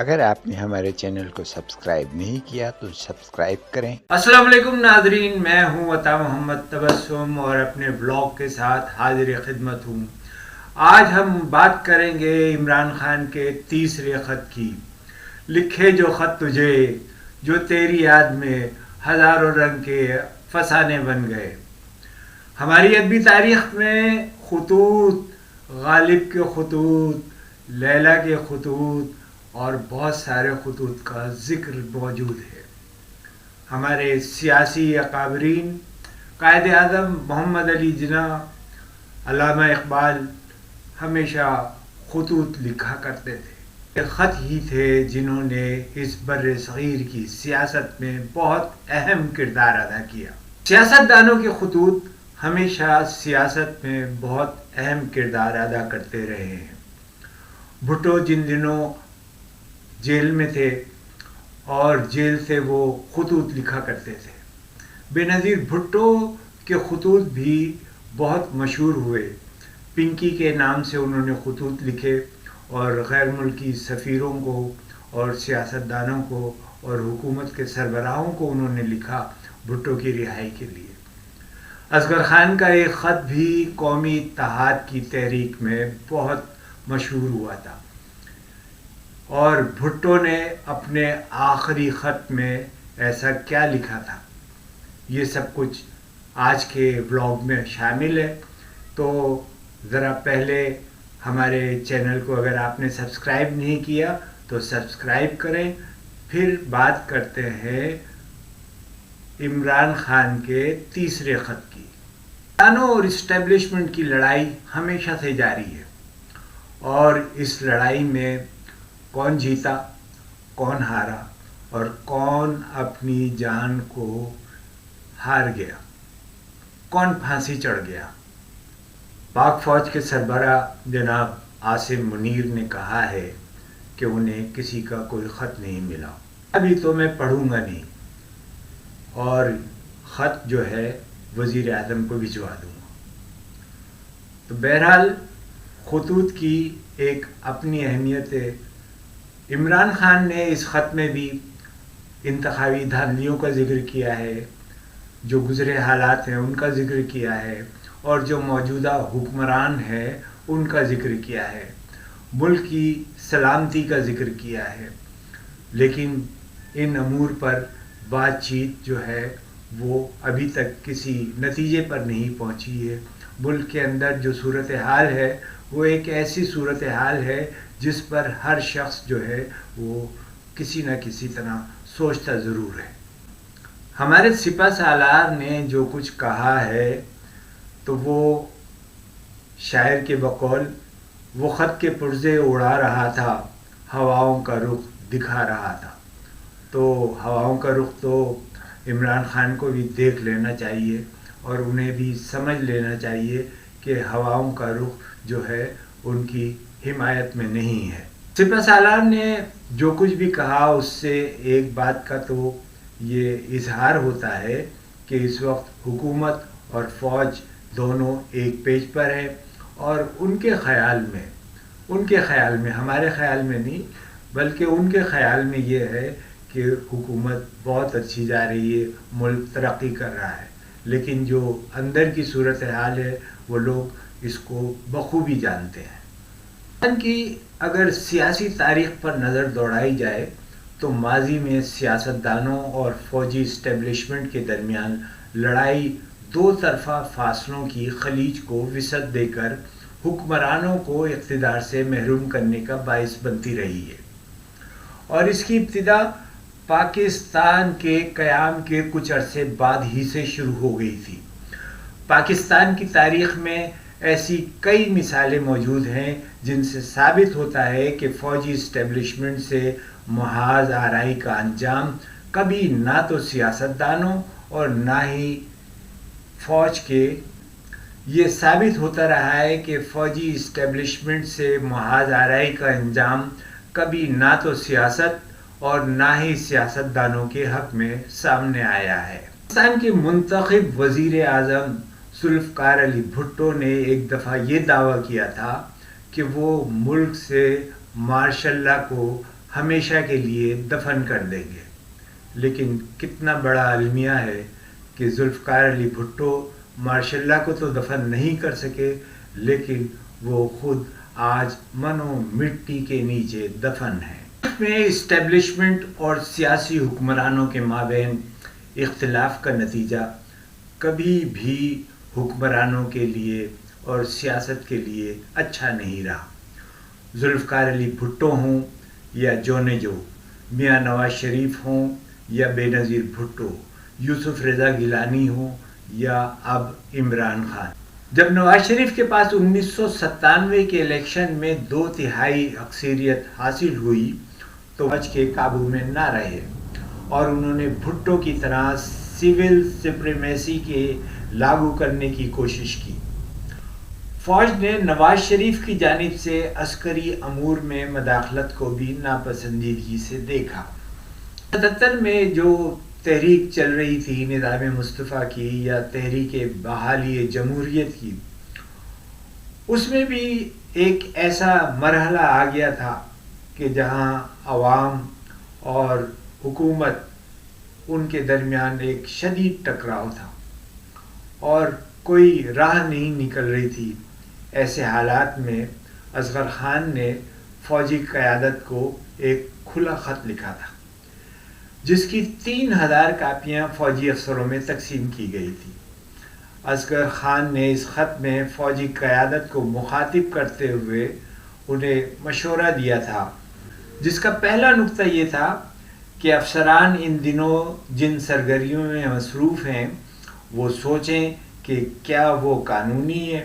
اگر آپ نے ہمارے چینل کو سبسکرائب نہیں کیا تو سبسکرائب کریں۔ السلام علیکم ناظرین، میں ہوں عطا محمد تبسم اور اپنے بلاگ کے ساتھ حاضر خدمت ہوں۔ آج ہم بات کریں گے عمران خان کے تیسرے خط کی۔ لکھے جو خط تجھے، جو تیری یاد میں ہزاروں رنگ کے فسانے بن گئے۔ ہماری ادبی تاریخ میں خطوط، غالب کے خطوط، لیلا کے خطوط اور بہت سارے خطوط کا ذکر موجود ہے۔ ہمارے سیاسی اکابرین، قائد اعظم محمد علی جناح، علامہ اقبال ہمیشہ خطوط لکھا کرتے تھے۔ یہ خط ہی تھے جنہوں نے اس بر صغیر کی سیاست میں بہت اہم کردار ادا کیا۔ سیاست دانوں کے خطوط ہمیشہ سیاست میں بہت اہم کردار ادا کرتے رہے ہیں۔ بھٹو جن دنوں جیل میں تھے اور جیل سے وہ خطوط لکھا کرتے تھے، بے نظیر بھٹو کے خطوط بھی بہت مشہور ہوئے۔ پنکی کے نام سے انہوں نے خطوط لکھے اور غیر ملکی سفیروں کو اور سیاست دانوں کو اور حکومت کے سربراہوں کو انہوں نے لکھا بھٹو کی رہائی کے لیے۔ اصغر خان کا ایک خط بھی قومی اتحاد کی تحریک میں بہت مشہور ہوا تھا، اور بھٹو نے اپنے آخری خط میں ایسا کیا لکھا تھا، یہ سب کچھ آج کے بلاگ میں شامل ہے۔ تو ذرا پہلے ہمارے چینل کو اگر آپ نے سبسکرائب نہیں کیا تو سبسکرائب کریں، پھر بات کرتے ہیں عمران خان کے تیسرے خط کی۔ دانوں اور اسٹیبلشمنٹ کی لڑائی ہمیشہ سے جاری ہے، اور اس لڑائی میں کون جیتا، کون ہارا اور کون اپنی جان کو ہار گیا، کون پھانسی چڑھ گیا۔ پاک فوج کے سربراہ جناب عاصم منیر نے کہا ہے کہ انہیں کسی کا کوئی خط نہیں ملا۔ ابھی تو میں پڑھوں گا نہیں، اور خط جو ہے وزیر اعظم کو بھجوا دوں گا۔ تو بہرحال خطوط کی ایک اپنی اہمیت ہے۔ عمران خان نے اس خط میں بھی انتخابی دھاندلیوں کا ذکر کیا ہے، جو گزرے حالات ہیں ان کا ذکر کیا ہے، اور جو موجودہ حکمران ہے ان کا ذکر کیا ہے، ملک کی سلامتی کا ذکر کیا ہے۔ لیکن ان امور پر بات چیت جو ہے وہ ابھی تک کسی نتیجے پر نہیں پہنچی ہے۔ ملک کے اندر جو صورتحال ہے وہ ایک ایسی صورتحال ہے جس پر ہر شخص جو ہے وہ کسی نہ کسی طرح سوچتا ضرور ہے۔ ہمارے سپہ سالار نے جو کچھ کہا ہے تو وہ شاعر کے بقول وہ خط کے پرزے اڑا رہا تھا، ہواؤں کا رخ دکھا رہا تھا۔ تو ہواؤں کا رخ تو عمران خان کو بھی دیکھ لینا چاہیے، اور انہیں بھی سمجھ لینا چاہیے کہ ہواؤں کا رخ جو ہے ان کی حمایت میں نہیں ہے۔ سپہ سالار نے جو کچھ بھی کہا اس سے ایک بات کا تو یہ اظہار ہوتا ہے کہ اس وقت حکومت اور فوج دونوں ایک پیج پر ہیں، اور ان کے خیال میں ہمارے خیال میں نہیں بلکہ ان کے خیال میں یہ ہے کہ حکومت بہت اچھی جا رہی ہے، ملک ترقی کر رہا ہے، لیکن جو اندر کی صورتحال ہے وہ لوگ اس کو بخوبی جانتے ہیں۔ کی اگر سیاسی تاریخ پر نظر دوڑائی جائے تو ماضی میں سیاستدانوں اور فوجی اسٹیبلشمنٹ کے درمیان لڑائی دو طرفہ فاصلوں کی خلیج کو وسعت دے کر حکمرانوں کو اقتدار سے محروم کرنے کا باعث بنتی رہی ہے، اور اس کی ابتدا پاکستان کے قیام کے کچھ عرصے بعد ہی سے شروع ہو گئی تھی۔ پاکستان کی تاریخ میں ایسی کئی مثالیں موجود ہیں جن سے ثابت ہوتا ہے کہ فوجی اسٹیبلشمنٹ سے محاذ آرائی کا انجام کبھی نہ تو سیاستدانوں اور نہ ہی فوج کے، یہ ثابت ہوتا رہا ہے کہ فوجی اسٹیبلشمنٹ سے محاذ آرائی کا انجام کبھی نہ تو سیاست اور نہ ہی سیاستدانوں کے حق میں سامنے آیا ہے۔ پاکستان کے منتخب وزیر اعظم ذوالفقار علی بھٹو نے ایک دفعہ یہ دعویٰ کیا تھا کہ وہ ملک سے مارشل لا کو ہمیشہ کے لیے دفن کر دیں گے۔ لیکن کتنا بڑا المیہ ہے کہ ذوالفقار علی بھٹو ماشاء اللہ کو تو دفن نہیں کر سکے، لیکن وہ خود آج من و مٹی کے نیچے دفن ہے۔ اس میں اسٹیبلشمنٹ اور سیاسی حکمرانوں کے مابین اختلاف کا نتیجہ کبھی بھی حکمرانوں کے لیے اور سیاست کے لیے اچھا نہیں رہا۔ ذوالفقار علی بھٹو ہوں یا جو میاں نواز شریف ہوں یا بے نظیر بھٹو، یوسف رضا گیلانی ہوں یا اب عمران خان۔ جب نواز شریف کے پاس 1997 کے الیکشن میں 2/3 اکثریت حاصل ہوئی تو فوج کے قابو میں نہ رہے اور انہوں نے بھٹو کی طرح سول سپریمیسی کے لاگو کرنے کی کوشش کی۔ فوج نے نواز شریف کی جانب سے عسکری امور میں مداخلت کو بھی ناپسندیدگی سے دیکھا۔ 77 میں جو تحریک چل رہی تھی نظام مصطفیٰ کی یا تحریک بحالی جمہوریت کی، اس میں بھی ایک ایسا مرحلہ آ گیا تھا کہ جہاں عوام اور حکومت ان کے درمیان ایک شدید ٹکراؤ تھا اور کوئی راہ نہیں نکل رہی تھی۔ ایسے حالات میں اصغر خان نے فوجی قیادت کو ایک کھلا خط لکھا تھا جس کی 3000 کاپیاں فوجی افسروں میں تقسیم کی گئی تھی۔ اصغر خان نے اس خط میں فوجی قیادت کو مخاطب کرتے ہوئے انہیں مشورہ دیا تھا، جس کا پہلا نقطہ یہ تھا کہ افسران ان دنوں جن سرگرمیوں میں مصروف ہیں وہ سوچیں کہ کیا وہ قانونی ہے۔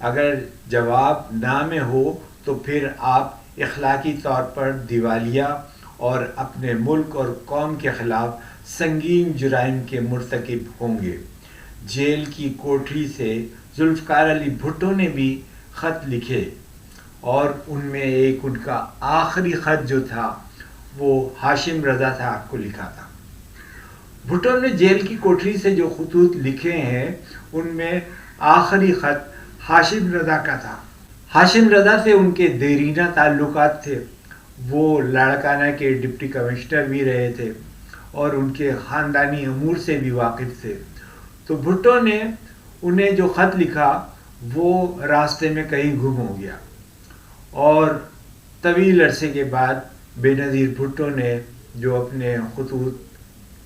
اگر جواب نہ میں ہو تو پھر آپ اخلاقی طور پر دیوالیہ اور اپنے ملک اور قوم کے خلاف سنگین جرائم کے مرتکب ہوں گے۔ جیل کی کوٹری سے ذوالفقار علی بھٹو نے بھی خط لکھے اور ان میں ایک ان کا آخری خط جو تھا وہ ہاشم رضا صاحب کو لکھا تھا۔ بھٹو نے جیل کی کوٹری سے جو خطوط لکھے ہیں ان میں آخری خط ہاشم رضا کا تھا۔ ہاشم رضا سے ان کے دیرینہ تعلقات تھے، وہ لاڑکانہ کے ڈپٹی کمشنر بھی رہے تھے اور ان کے خاندانی امور سے بھی واقف تھے۔ تو بھٹو نے انہیں جو خط لکھا وہ راستے میں کہیں گم ہو گیا اور طویل عرصے کے بعد بے نظیر بھٹو نے جو اپنے خطوط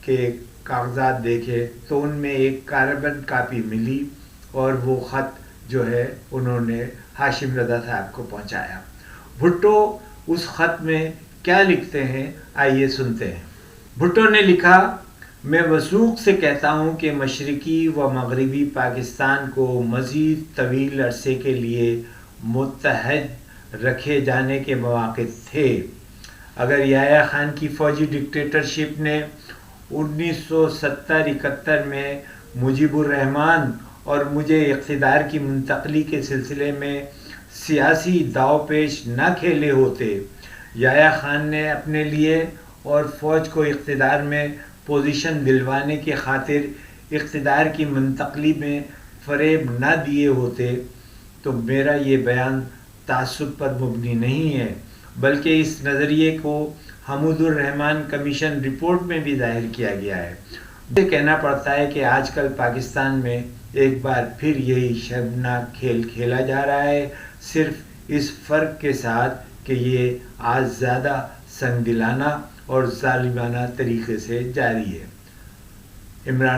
کے کاغذات دیکھے تو ان میں ایک کاربن کاپی ملی اور وہ خط جو ہے انہوں نے ہاشم رضا صاحب کو پہنچایا۔ بھٹو اس خط میں کیا لکھتے ہیں آئیے سنتے ہیں۔ بھٹو نے لکھا، میں وثوق سے کہتا ہوں کہ مشرقی و مغربی پاکستان کو مزید طویل عرصے کے لیے متحد رکھے جانے کے مواقع تھے۔ اگر یحییٰ خان کی فوجی ڈکٹیٹرشپ نے 1970-71 میں مجیب الرحمن اور مجھے اقتدار کی منتقلی کے سلسلے میں سیاسی داؤ پیش نہ کھیلے ہوتے، یحییٰ خان نے اپنے لیے اور فوج کو اقتدار میں پوزیشن دلوانے کی خاطر اقتدار کی منتقلی میں فریب نہ دیے ہوتے، تو میرا یہ بیان تعصب پر مبنی نہیں ہے بلکہ اس نظریے کو حمود الرحمن کمیشن رپورٹ میں بھی ظاہر کیا گیا ہے۔ مجھے کہنا پڑتا ہے کہ آج کل پاکستان میں ایک بار پھر یہی شرمناک کھیل کھیلا جا رہا ہے، صرف اس فرق کے ساتھ کہ یہ آج زیادہ سنگ دلانہ اور ظالمانہ طریقے سے جاری ہے۔ عمران